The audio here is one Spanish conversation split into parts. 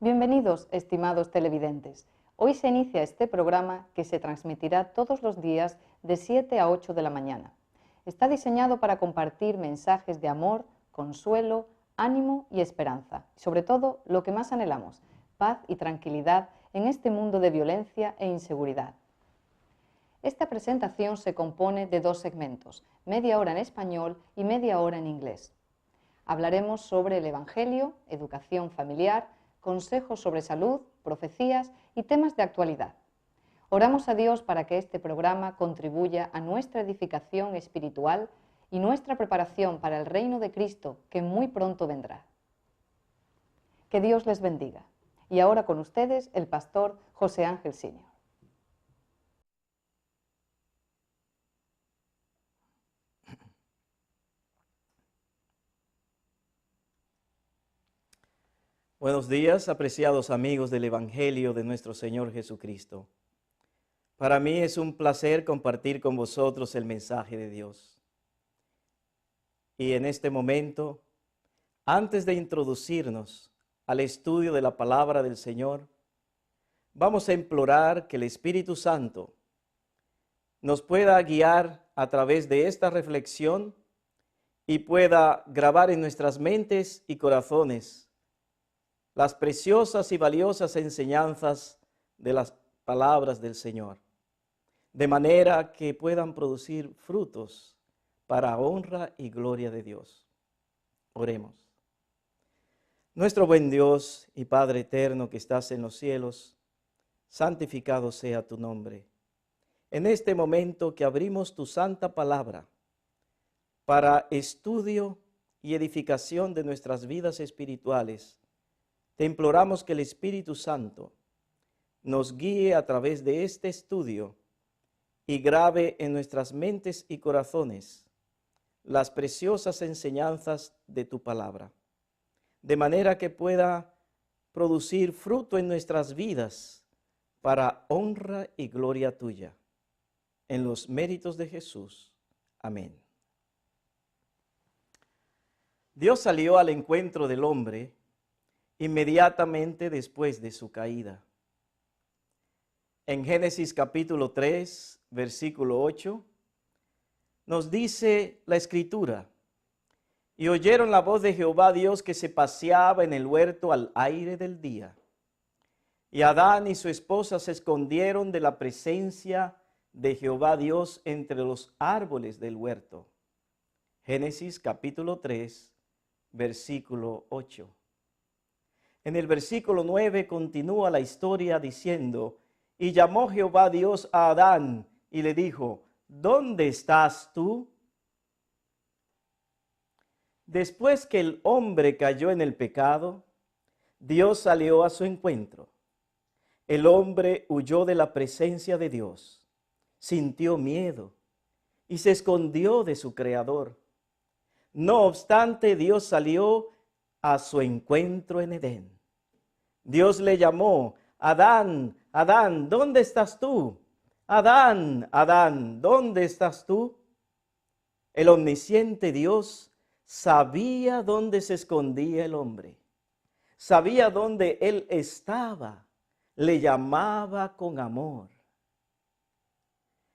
Bienvenidos, estimados televidentes. Hoy se inicia este programa que se transmitirá todos los días de 7 a 8 de la mañana. Está diseñado para compartir mensajes de amor, consuelo, ánimo y esperanza. Y sobre todo, lo que más anhelamos, paz y tranquilidad en este mundo de violencia e inseguridad. Esta presentación se compone de dos segmentos, media hora en español y media hora en inglés. Hablaremos sobre el Evangelio, educación familiar, consejos sobre salud, profecías y temas de actualidad. Oramos a Dios para que este programa contribuya a nuestra edificación espiritual y nuestra preparación para el reino de Cristo, que muy pronto vendrá. Que Dios les bendiga. Y ahora con ustedes el pastor José Ángel Sr. Buenos días, apreciados amigos del Evangelio de nuestro Señor Jesucristo. Para mí es un placer compartir con vosotros el mensaje de Dios. Y en este momento, antes de introducirnos al estudio de la palabra del Señor, vamos a implorar que el Espíritu Santo nos pueda guiar a través de esta reflexión y pueda grabar en nuestras mentes y corazones las preciosas y valiosas enseñanzas de las palabras del Señor, de manera que puedan producir frutos para honra y gloria de Dios. Oremos. Nuestro buen Dios y Padre eterno que estás en los cielos, santificado sea tu nombre. En este momento que abrimos tu santa palabra para estudio y edificación de nuestras vidas espirituales, te imploramos que el Espíritu Santo nos guíe a través de este estudio y grabe en nuestras mentes y corazones las preciosas enseñanzas de tu palabra, de manera que pueda producir fruto en nuestras vidas para honra y gloria tuya. En los méritos de Jesús. Amén. Dios salió al encuentro del hombre inmediatamente después de su caída. En Génesis capítulo 3, versículo 8, nos dice la Escritura: y oyeron la voz de Jehová Dios que se paseaba en el huerto al aire del día. Y Adán y su esposa se escondieron de la presencia de Jehová Dios entre los árboles del huerto. Génesis capítulo 3, versículo 8. En el versículo 9 continúa la historia diciendo: y llamó Jehová Dios a Adán y le dijo: ¿dónde estás tú? Después que el hombre cayó en el pecado, Dios salió a su encuentro. El hombre huyó de la presencia de Dios, sintió miedo y se escondió de su Creador. No obstante, Dios salió a su encuentro en Edén. Dios le llamó: Adán, Adán, ¿dónde estás tú? Adán, Adán, ¿dónde estás tú? El omnisciente Dios sabía dónde se escondía el hombre. Sabía dónde él estaba. Le llamaba con amor.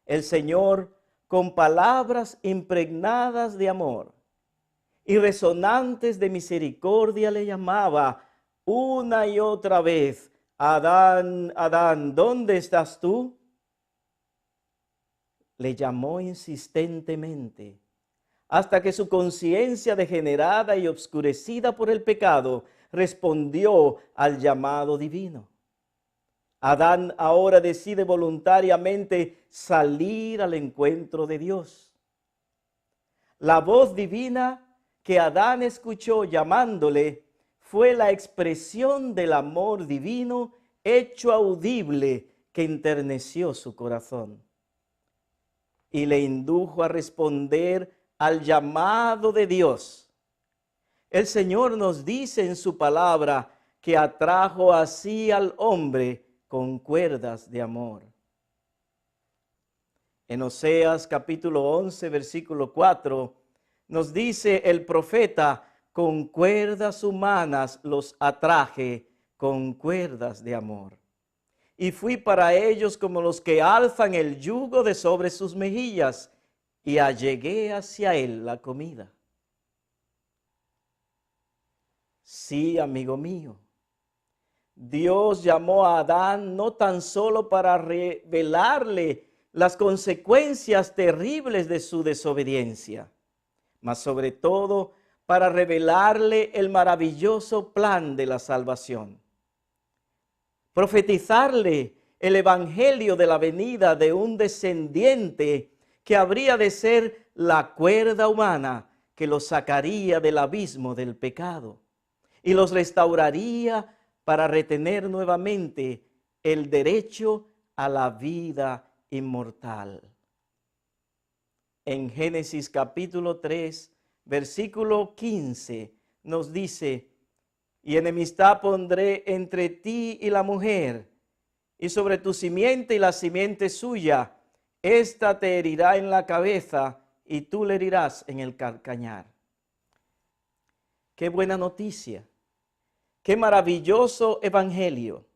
El Señor, con palabras impregnadas de amor y resonantes de misericordia, le llamaba una y otra vez: Adán, Adán, ¿dónde estás tú? Le llamó insistentemente hasta que su conciencia degenerada y obscurecida por el pecado respondió al llamado divino. Adán ahora decide voluntariamente salir al encuentro de Dios. La voz divina que Adán escuchó llamándole fue la expresión del amor divino hecho audible que enterneció su corazón y le indujo a responder al llamado de Dios. El Señor nos dice en su palabra que atrajo así al hombre con cuerdas de amor. En Oseas capítulo 11, versículo 4, nos dice el profeta: con cuerdas humanas los atraje, con cuerdas de amor. Y fui para ellos como los que alzan el yugo de sobre sus mejillas, y allegué hacia él la comida. Sí, amigo mío, Dios llamó a Adán no tan solo para revelarle las consecuencias terribles de su desobediencia, mas sobre todo para revelarle el maravilloso plan de la salvación. Profetizarle el evangelio de la venida de un descendiente que habría de ser la cuerda humana que los sacaría del abismo del pecado y los restauraría para retener nuevamente el derecho a la vida inmortal. En Génesis capítulo 3, versículo 15, nos dice: y enemistad pondré entre ti y la mujer, y sobre tu simiente y la simiente suya. Esta te herirá en la cabeza, y tú le herirás en el calcañar. Qué buena noticia, qué maravilloso evangelio,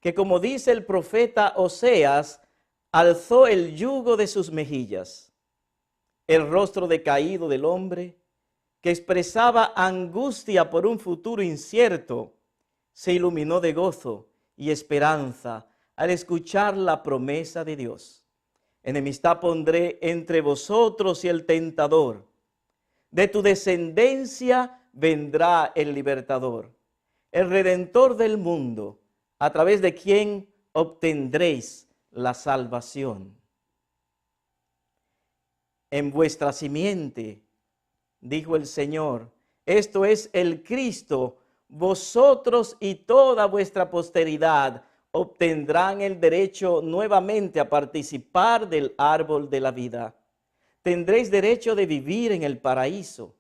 que como dice el profeta Oseas, alzó el yugo de sus mejillas. El rostro decaído del hombre, que expresaba angustia por un futuro incierto, se iluminó de gozo y esperanza al escuchar la promesa de Dios. Enemistad pondré entre vosotros y el tentador. De tu descendencia vendrá el libertador, el redentor del mundo, a través de quien obtendréis la salvación. En vuestra simiente, dijo el Señor, esto es el Cristo, vosotros y toda vuestra posteridad obtendrán el derecho nuevamente a participar del árbol de la vida. Tendréis derecho de vivir en el paraíso.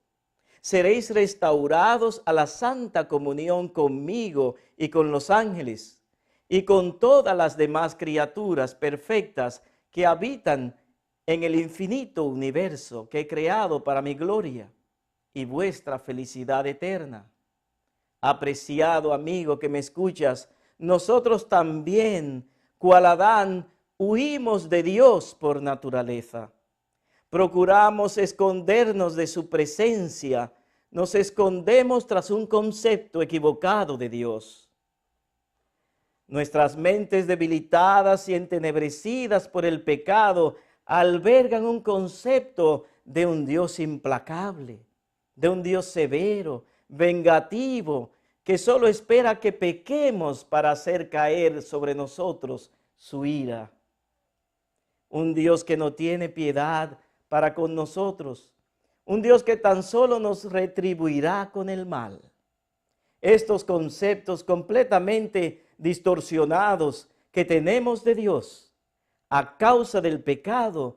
Seréis restaurados a la santa comunión conmigo y con los ángeles y con todas las demás criaturas perfectas que habitan en el infinito universo que he creado para mi gloria y vuestra felicidad eterna. Apreciado amigo que me escuchas, nosotros también, cual Adán, huimos de Dios por naturaleza. Procuramos escondernos de su presencia, nos escondemos tras un concepto equivocado de Dios. Nuestras mentes debilitadas y entenebrecidas por el pecado albergan un concepto de un Dios implacable, de un Dios severo, vengativo, que solo espera que pequemos para hacer caer sobre nosotros su ira. Un Dios que no tiene piedad para con nosotros, un Dios que tan solo nos retribuirá con el mal. Estos conceptos completamente distorsionados que tenemos de Dios a causa del pecado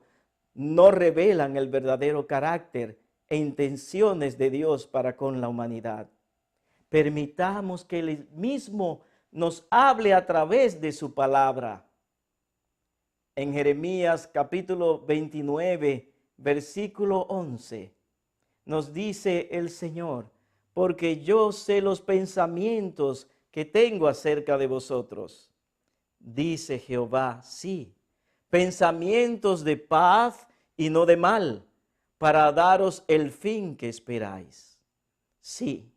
no revelan el verdadero carácter e intenciones de Dios para con la humanidad. Permitamos que Él mismo nos hable a través de su palabra. En Jeremías capítulo 29, versículo 11, nos dice el Señor: porque yo sé los pensamientos que tengo acerca de vosotros, dice Jehová, sí, pensamientos de paz y no de mal, para daros el fin que esperáis. Sí,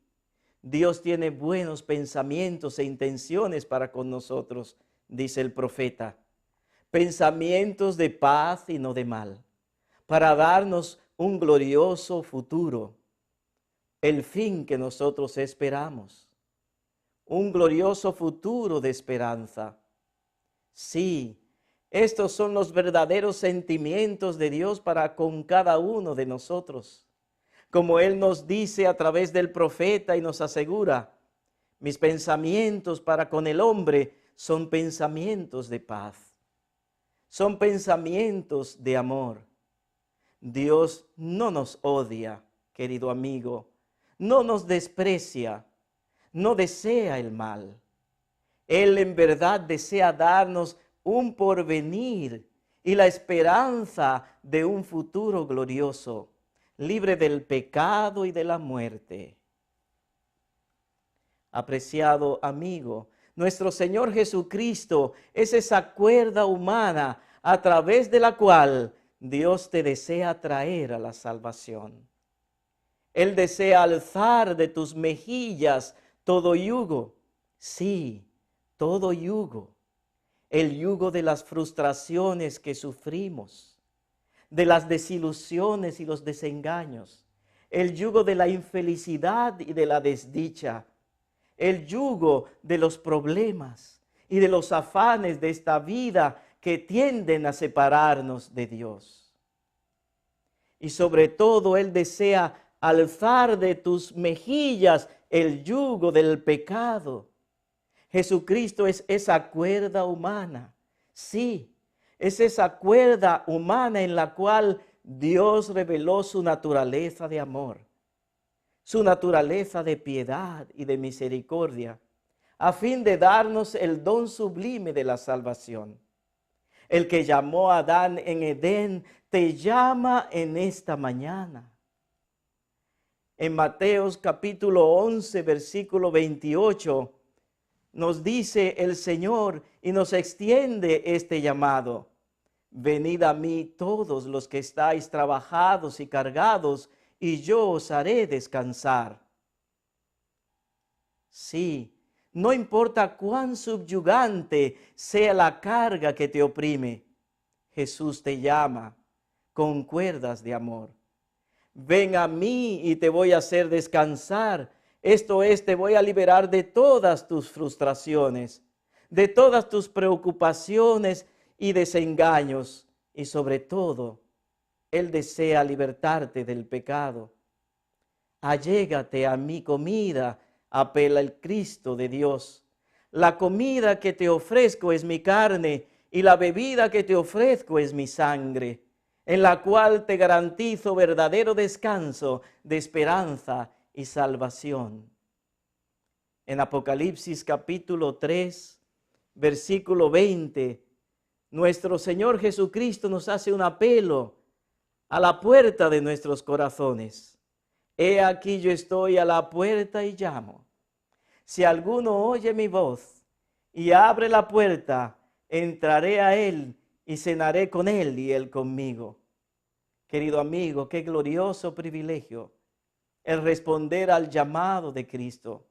Dios tiene buenos pensamientos e intenciones para con nosotros, dice el profeta. Pensamientos de paz y no de mal, para darnos un glorioso futuro, el fin que nosotros esperamos, un glorioso futuro de esperanza. Sí, estos son los verdaderos sentimientos de Dios para con cada uno de nosotros. Como Él nos dice a través del profeta y nos asegura: mis pensamientos para con el hombre son pensamientos de paz, son pensamientos de amor. Dios no nos odia, querido amigo, no nos desprecia, no desea el mal. Él en verdad desea darnos un porvenir y la esperanza de un futuro glorioso, libre del pecado y de la muerte. Apreciado amigo, nuestro Señor Jesucristo es esa cuerda humana a través de la cual Dios te desea traer a la salvación. Él desea alzar de tus mejillas todo yugo. Sí, todo yugo. El yugo de las frustraciones que sufrimos, de las desilusiones y los desengaños, el yugo de la infelicidad y de la desdicha, el yugo de los problemas y de los afanes de esta vida que tienden a separarnos de Dios. Y sobre todo Él desea alzar de tus mejillas el yugo del pecado. Jesucristo es esa cuerda humana. Sí, es esa cuerda humana en la cual Dios reveló su naturaleza de amor, su naturaleza de piedad y de misericordia, a fin de darnos el don sublime de la salvación. El que llamó a Adán en Edén, te llama en esta mañana. En Mateos capítulo 11, versículo 28, nos dice el Señor y nos extiende este llamado. Venid a mí todos los que estáis trabajados y cargados, y yo os haré descansar. Sí, no importa cuán subyugante sea la carga que te oprime, Jesús te llama con cuerdas de amor. Ven a mí y te voy a hacer descansar. Esto es, te voy a liberar de todas tus frustraciones, de todas tus preocupaciones y desengaños. Y sobre todo, Él desea libertarte del pecado. Allégate a mi comida, apela el Cristo de Dios. La comida que te ofrezco es mi carne y la bebida que te ofrezco es mi sangre, en la cual te garantizo verdadero descanso de esperanza y salvación. En Apocalipsis capítulo 3, versículo 20, nuestro Señor Jesucristo nos hace un apelo a la puerta de nuestros corazones. He aquí yo estoy a la puerta y llamo. Si alguno oye mi voz y abre la puerta, entraré a él y cenaré con él y él conmigo. Querido amigo, qué glorioso privilegio el responder al llamado de Cristo.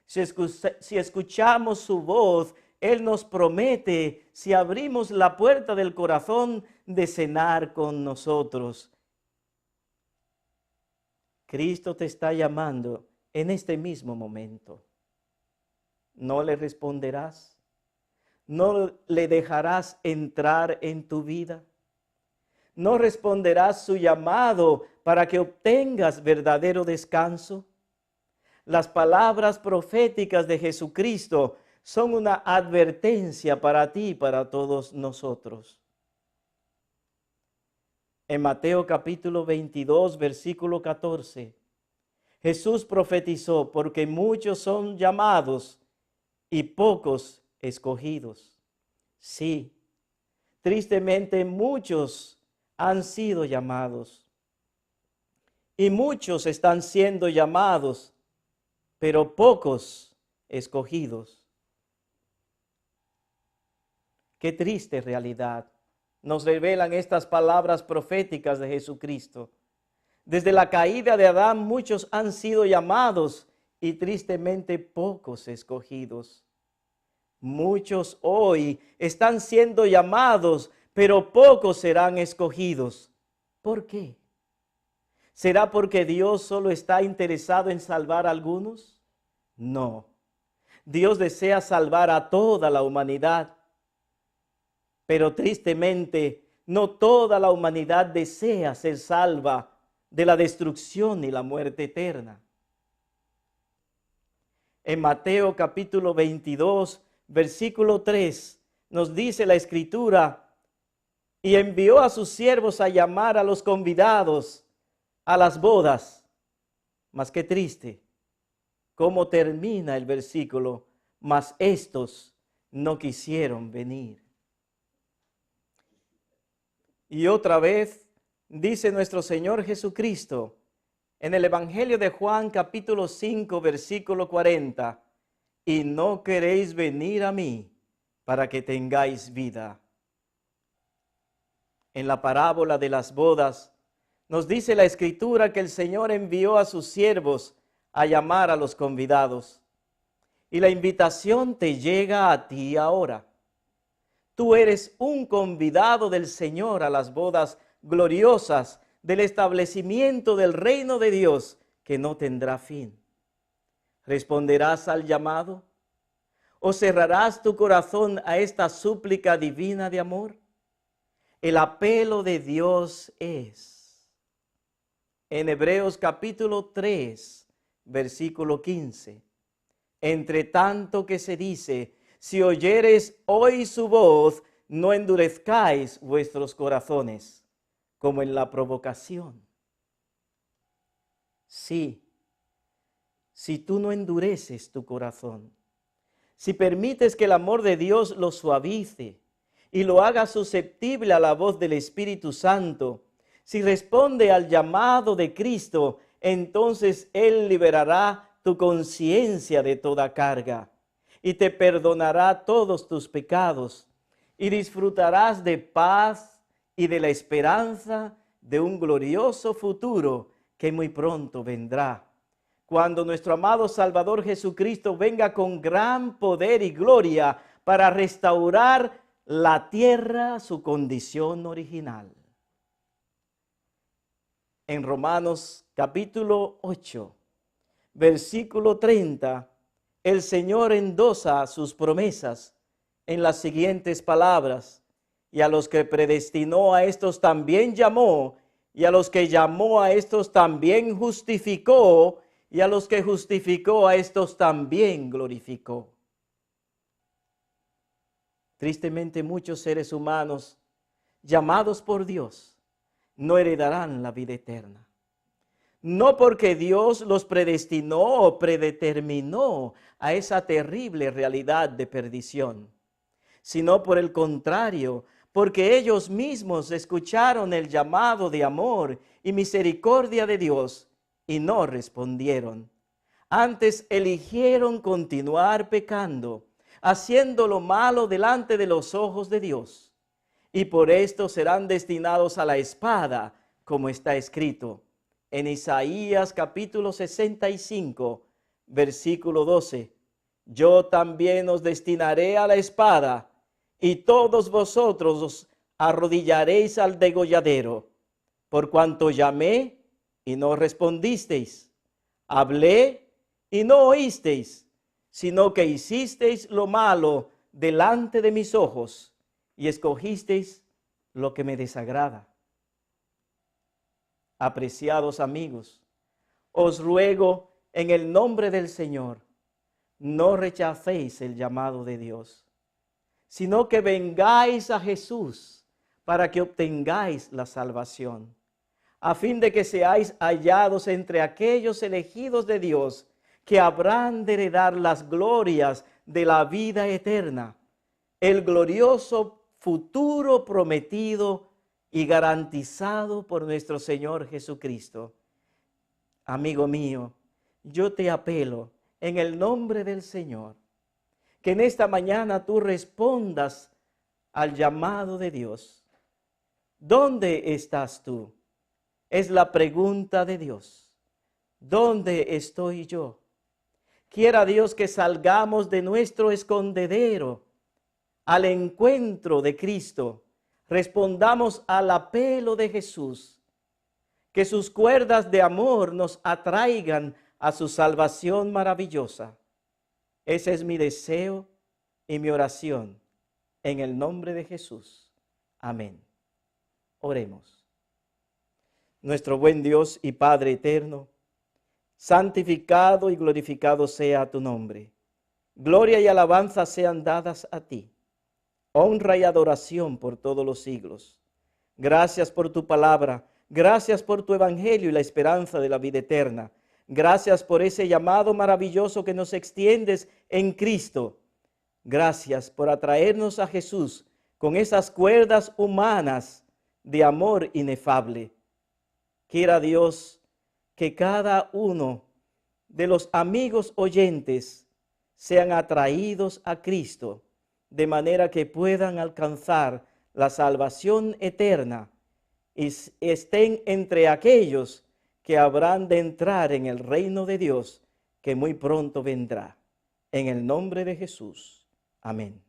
Si escuchamos su voz, Él nos promete, si abrimos la puerta del corazón, de cenar con nosotros. Cristo te está llamando en este mismo momento. ¿No le responderás? ¿No le dejarás entrar en tu vida? ¿No responderás su llamado para que obtengas verdadero descanso? Las palabras proféticas de Jesucristo son una advertencia para ti y para todos nosotros. En Mateo capítulo 22, versículo 14, Jesús profetizó, porque muchos son llamados y pocos escogidos. Sí, tristemente muchos han sido llamados y muchos están siendo llamados, pero pocos escogidos. Qué triste realidad nos revelan estas palabras proféticas de Jesucristo. Desde la caída de Adán, muchos han sido llamados y tristemente pocos escogidos. Muchos hoy están siendo llamados, pero pocos serán escogidos. ¿Por qué? ¿Será porque Dios solo está interesado en salvar a algunos? No. Dios desea salvar a toda la humanidad. Pero tristemente, no toda la humanidad desea ser salva de la destrucción y la muerte eterna. En Mateo capítulo 22, versículo 3, nos dice la Escritura: y envió a sus siervos a llamar a los convidados a las bodas. Mas qué triste, cómo termina el versículo: mas estos no quisieron venir. Y otra vez dice nuestro Señor Jesucristo en el Evangelio de Juan capítulo 5 versículo 40: y no queréis venir a mí para que tengáis vida. En la parábola de las bodas, nos dice la Escritura que el Señor envió a sus siervos a llamar a los convidados. Y la invitación te llega a ti ahora. Tú eres un convidado del Señor a las bodas gloriosas del establecimiento del reino de Dios que no tendrá fin. ¿Responderás al llamado? ¿O cerrarás tu corazón a esta súplica divina de amor? El apelo de Dios es, en Hebreos capítulo 3, versículo 15, entre tanto que se dice, si oyereis hoy su voz, no endurezcáis vuestros corazones, como en la provocación. Sí, si tú no endureces tu corazón, si permites que el amor de Dios lo suavice y lo haga susceptible a la voz del Espíritu Santo, si responde al llamado de Cristo, entonces Él liberará tu conciencia de toda carga y te perdonará todos tus pecados y disfrutarás de paz y de la esperanza de un glorioso futuro que muy pronto vendrá, cuando nuestro amado Salvador Jesucristo venga con gran poder y gloria para restaurar la tierra a su condición original. En Romanos capítulo 8, versículo 30, el Señor endosa sus promesas en las siguientes palabras: y a los que predestinó a estos también llamó, y a los que llamó a estos también justificó, y a los que justificó a estos también glorificó. Tristemente, muchos seres humanos llamados por Dios no heredarán la vida eterna. No porque Dios los predestinó o predeterminó a esa terrible realidad de perdición, sino por el contrario, porque ellos mismos escucharon el llamado de amor y misericordia de Dios y no respondieron. Antes eligieron continuar pecando, haciendo lo malo delante de los ojos de Dios. Y por esto serán destinados a la espada, como está escrito en Isaías capítulo 65, versículo 12. Yo también os destinaré a la espada, y todos vosotros os arrodillaréis al degolladero, por cuanto llamé y no respondisteis, hablé y no oísteis, sino que hicisteis lo malo delante de mis ojos y escogisteis lo que me desagrada. Apreciados amigos, os ruego en el nombre del Señor, no rechacéis el llamado de Dios, sino que vengáis a Jesús para que obtengáis la salvación, a fin de que seáis hallados entre aquellos elegidos de Dios que habrán de heredar las glorias de la vida eterna, el glorioso futuro prometido y garantizado por nuestro Señor Jesucristo. Amigo mío, yo te apelo en el nombre del Señor, que en esta mañana tú respondas al llamado de Dios. ¿Dónde estás tú? Es la pregunta de Dios. ¿Dónde estoy yo? Quiera Dios que salgamos de nuestro escondedero al encuentro de Cristo. Respondamos al apelo de Jesús. Que sus cuerdas de amor nos atraigan a su salvación maravillosa. Ese es mi deseo y mi oración. En el nombre de Jesús. Amén. Oremos. Nuestro buen Dios y Padre eterno, santificado y glorificado sea tu nombre. Gloria y alabanza sean dadas a ti. Honra y adoración por todos los siglos. Gracias por tu palabra. Gracias por tu evangelio y la esperanza de la vida eterna. Gracias por ese llamado maravilloso que nos extiendes en Cristo. Gracias por atraernos a Jesús con esas cuerdas humanas de amor inefable. Quiera Dios que cada uno de los amigos oyentes sean atraídos a Cristo, de manera que puedan alcanzar la salvación eterna y estén entre aquellos que habrán de entrar en el reino de Dios, que muy pronto vendrá. En el nombre de Jesús. Amén.